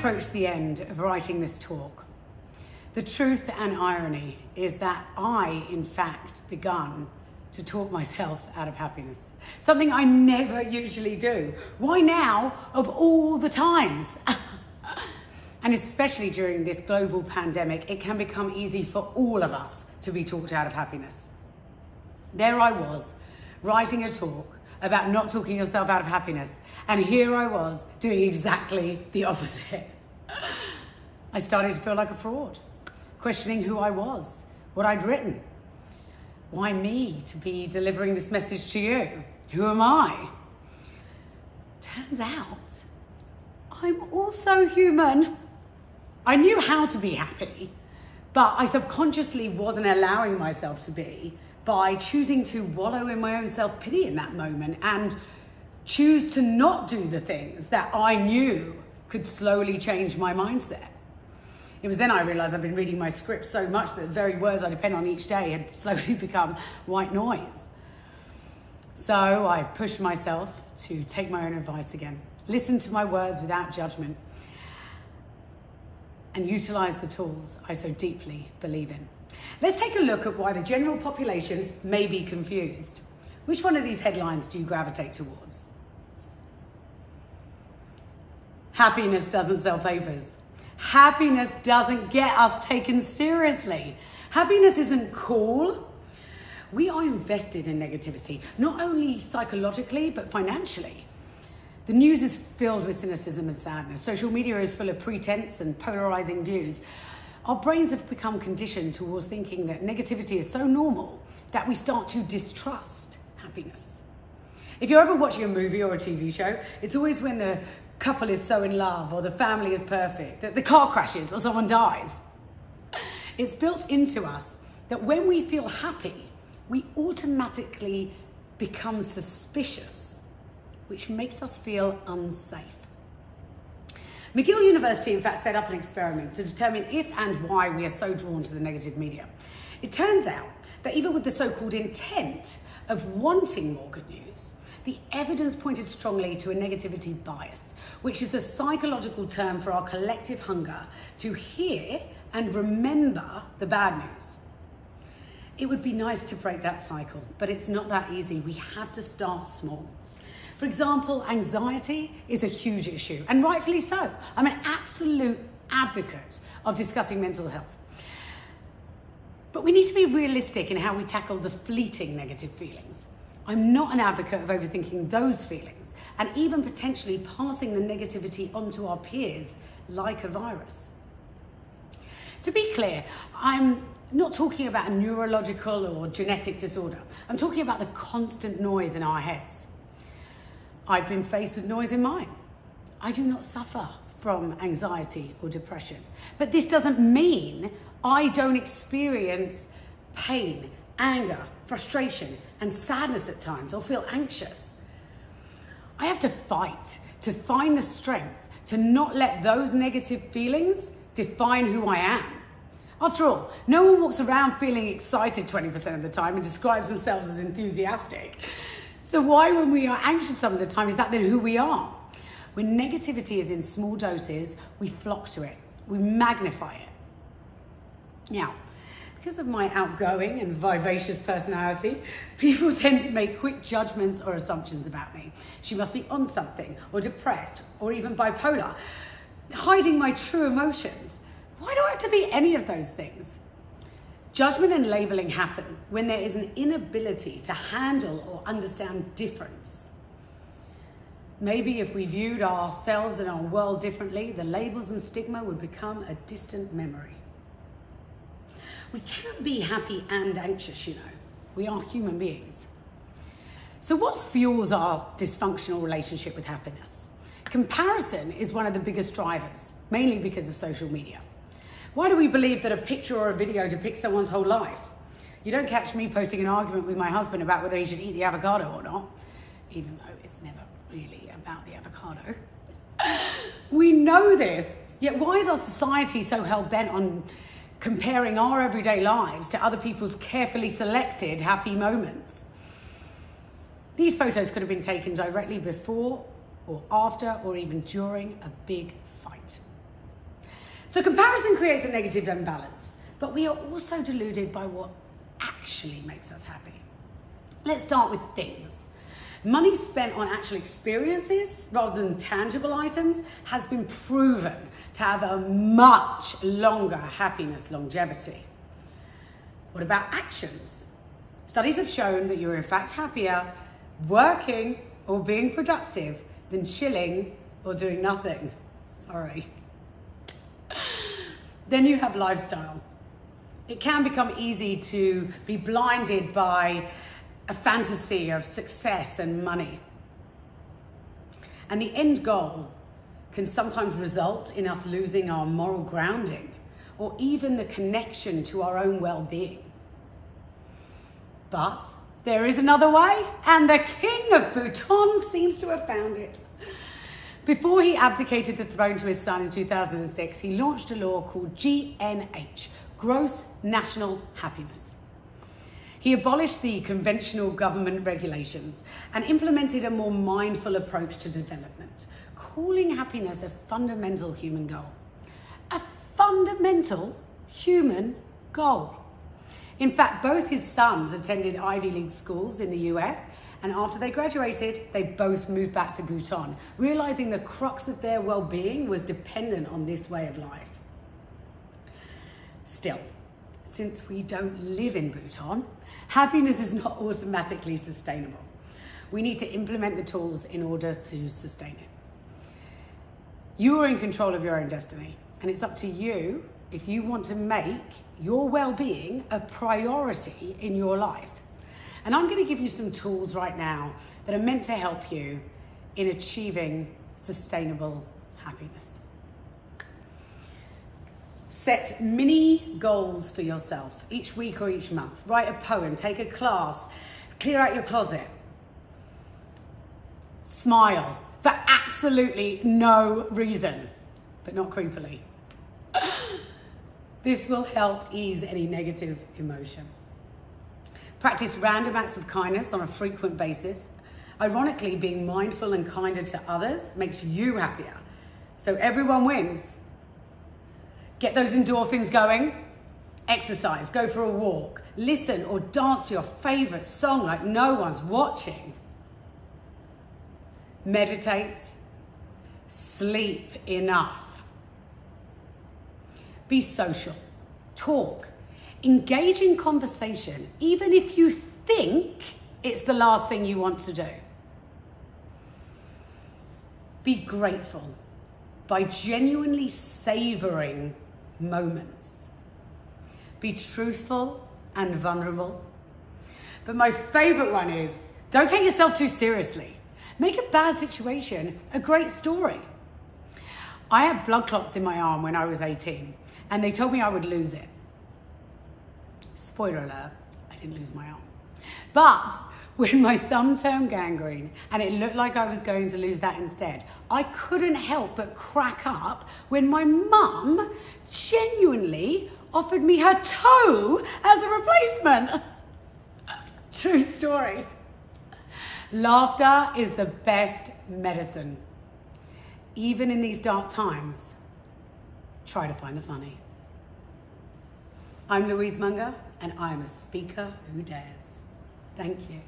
approach the end of writing this talk, the truth and irony is that I, in fact, begun to talk myself out of happiness. Something I never usually do. Why now, of all the times? And especially during this global pandemic, it can become easy for all of us to be talked out of happiness. There I was, writing a talk about not talking yourself out of happiness, and here I was doing exactly the opposite. I started to feel like a fraud, questioning who I was, what I'd written. Why me to be delivering this message to you? Who am I? Turns out, I'm also human. I knew how to be happy, but I subconsciously wasn't allowing myself to be by choosing to wallow in my own self-pity in that moment and choose to not do the things that I knew could slowly change my mindset. It was then I realized I'd been reading my script so much that the very words I depend on each day had slowly become white noise. So I pushed myself to take my own advice again, listen to my words without judgment, and utilize the tools I so deeply believe in. Let's take a look at why the general population may be confused. Which one of these headlines do you gravitate towards? Happiness doesn't sell papers. Happiness doesn't get us taken seriously. Happiness isn't cool. We are invested in negativity, not only psychologically, but financially. The news is filled with cynicism and sadness. Social media is full of pretense and polarizing views. Our brains have become conditioned towards thinking that negativity is so normal that we start to distrust happiness. If you're ever watching a movie or a TV show, it's always when the couple is so in love or the family is perfect, that the car crashes or someone dies. It's built into us that when we feel happy, we automatically become suspicious, which makes us feel unsafe. Yale University, in fact, set up an experiment to determine if and why we are so drawn to the negative media. It turns out that even with the so-called intent of wanting more good news, the evidence pointed strongly to a negativity bias, which is the psychological term for our collective hunger to hear and remember the bad news. It would be nice to break that cycle, but it's not that easy. We have to start small. For example, anxiety is a huge issue, and rightfully so. I'm an absolute advocate of discussing mental health. But we need to be realistic in how we tackle the fleeting negative feelings. I'm not an advocate of overthinking those feelings and even potentially passing the negativity onto our peers like a virus. To be clear, I'm not talking about a neurological or genetic disorder. I'm talking about the constant noise in our heads. I've been faced with noise in mine. I do not suffer from anxiety or depression, but this doesn't mean I don't experience pain, anger, frustration, and sadness at times, or feel anxious. I have to fight to find the strength to not let those negative feelings define who I am. After all, no one walks around feeling excited 20% of the time and describes themselves as enthusiastic. So why, when we are anxious some of the time, is that then who we are? When negativity is in small doses, we flock to it, we magnify it. Now, because of my outgoing and vivacious personality, people tend to make quick judgments or assumptions about me. She must be on something, or depressed, or even bipolar, hiding my true emotions. Why do I have to be any of those things? Judgment and labeling happen when there is an inability to handle or understand difference. Maybe if we viewed ourselves and our world differently, the labels and stigma would become a distant memory. We can't be happy and anxious, you know. We are human beings. So what fuels our dysfunctional relationship with happiness? Comparison is one of the biggest drivers, mainly because of social media. Why do we believe that a picture or a video depicts someone's whole life? You don't catch me posting an argument with my husband about whether he should eat the avocado or not, even though it's never really about the avocado. We know this, yet why is our society so hell-bent on comparing our everyday lives to other people's carefully selected happy moments? These photos could have been taken directly before or after or even during a big fight. So comparison creates a negative imbalance, but we are also deluded by what actually makes us happy. Let's start with things. Money spent on actual experiences rather than tangible items has been proven to have a much longer happiness longevity. What about actions? Studies have shown that you're in fact happier working or being productive than chilling or doing nothing. Sorry. Then you have lifestyle. It can become easy to be blinded by a fantasy of success and money. And the end goal can sometimes result in us losing our moral grounding or even the connection to our own well-being. But there is another way, and the King of Bhutan seems to have found it. Before he abdicated the throne to his son in 2006, he launched a law called GNH, Gross National Happiness. He abolished the conventional government regulations and implemented a more mindful approach to development, calling happiness a fundamental human goal. A fundamental human goal. In fact, both his sons attended Ivy League schools in the US, and after they graduated, they both moved back to Bhutan, realizing the crux of their well-being was dependent on this way of life. Still, since we don't live in Bhutan, happiness is not automatically sustainable. We need to implement the tools in order to sustain it. You are in control of your own destiny, and it's up to you if you want to make your well-being a priority in your life. And I'm going to give you some tools right now that are meant to help you in achieving sustainable happiness. Set mini goals for yourself each week or each month. Write a poem, take a class, clear out your closet. Smile for absolutely no reason, but not creepily. This will help ease any negative emotion. Practice random acts of kindness on a frequent basis. Ironically, being mindful and kinder to others makes you happier. So everyone wins. Get those endorphins going. Exercise, go for a walk, listen or dance to your favorite song like no one's watching. Meditate, sleep enough. Be social, talk, engage in conversation, even if you think it's the last thing you want to do. Be grateful by genuinely savoring moments. Be truthful and vulnerable. But my favorite one is, don't take yourself too seriously. Make a bad situation a great story. I had blood clots in my arm when I was 18, and they told me I would lose it. Spoiler alert, I didn't lose my arm. But when my thumb turned gangrene and it looked like I was going to lose that instead, I couldn't help but crack up when my mum genuinely offered me her toe as a replacement. True story. Laughter is the best medicine. Even in these dark times, try to find the funny. I'm Louise Monger, and I'm a speaker who dares. Thank you.